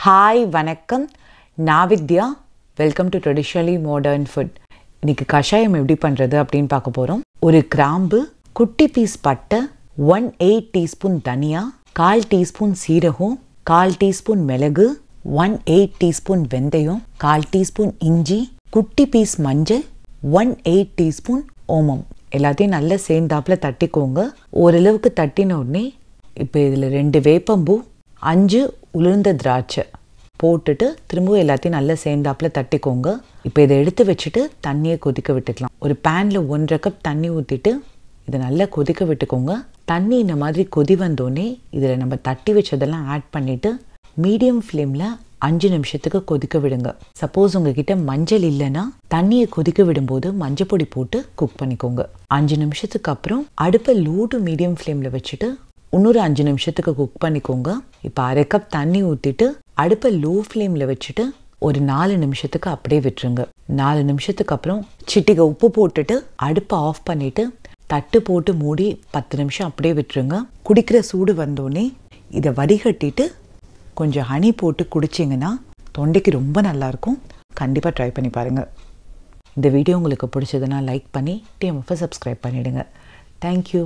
Hi, வணக்கம். நான் Vidya. Welcome to traditionally modern food. இன்னைக்கு கஷாயம் எப்படி பண்ணுறது அப்படின்னு பார்க்க போகிறோம். ஒரு கிராம்பு, குட்டி பீஸ் பட்டை, 1/8 டீஸ்பூன் தனியா, 1/4 டீஸ்பூன் சீரகம், 1/4 டீஸ்பூன் மிளகு, 1/8 டீஸ்பூன் வெந்தயம், 1/4 டீஸ்பூன் இஞ்சி, குட்டி பீஸ் மஞ்சள், 1/8 டீஸ்பூன் ஓமம். எல்லாத்தையும் நல்லா சேர்ந்தாப்பில் தட்டிக்கோங்க. ஓரளவுக்கு தட்டின உடனே இப்போ இதில் 2 வேப்பம்பூ, 5 உளுர்ந்த திராட்சை போட்டுட்டு திரும்பவும் எல்லாத்தையும் நல்லா சேர்ந்தாப்பில் தட்டிக்கோங்க. இப்போ இதை எடுத்து வச்சுட்டு தண்ணியை கொதிக்க விட்டுக்கலாம். ஒரு பேனில் 1/2 கப் தண்ணி ஊற்றிட்டு இதை நல்லா கொதிக்க விட்டுக்கோங்க. தண்ணி இந்த மாதிரி கொதி வந்தோடனே இதில் நம்ம தட்டி வச்சதெல்லாம் ஆட் பண்ணிவிட்டு மீடியம் ஃப்ளேமில் 5 நிமிஷத்துக்கு கொதிக்க விடுங்க. சப்போஸ் உங்ககிட்ட மஞ்சள் இல்லைன்னா தண்ணியை கொதிக்க விடும்போது மஞ்சப்பொடி போட்டு குக் பண்ணிக்கோங்க. 5 நிமிஷத்துக்கு அப்புறம் அடுப்பை லோ டு மீடியம் ஃப்ளேமில் வச்சுட்டு இன்னொரு 5 நிமிஷத்துக்கு குக் பண்ணிக்கோங்க. இப்போ 1/2 கப் தண்ணி ஊற்றிட்டு அடுப்பை லோ ஃப்ளேமில் வச்சுட்டு ஒரு 4 நிமிஷத்துக்கு அப்படியே விட்டுருங்க. 4 நிமிஷத்துக்கு அப்புறம் சிட்டிகை உப்பு போட்டுட்டு அடுப்பை ஆஃப் பண்ணிவிட்டு தட்டு போட்டு மூடி 10 நிமிஷம் அப்படியே விட்டுருங்க. குடிக்கிற சூடு வந்தோடனே இதை வடிகட்டிட்டு கொஞ்சம் ஹனி போட்டு குடிச்சிங்கன்னா தொண்டைக்கு ரொம்ப நல்லாயிருக்கும். கண்டிப்பாக ட்ரை பண்ணி பாருங்கள். இந்த வீடியோ உங்களுக்கு பிடிச்சதுன்னா லைக் பண்ணி டிஎம்எஃப்பை சப்ஸ்கிரைப் பண்ணிவிடுங்க. தேங்க்யூ.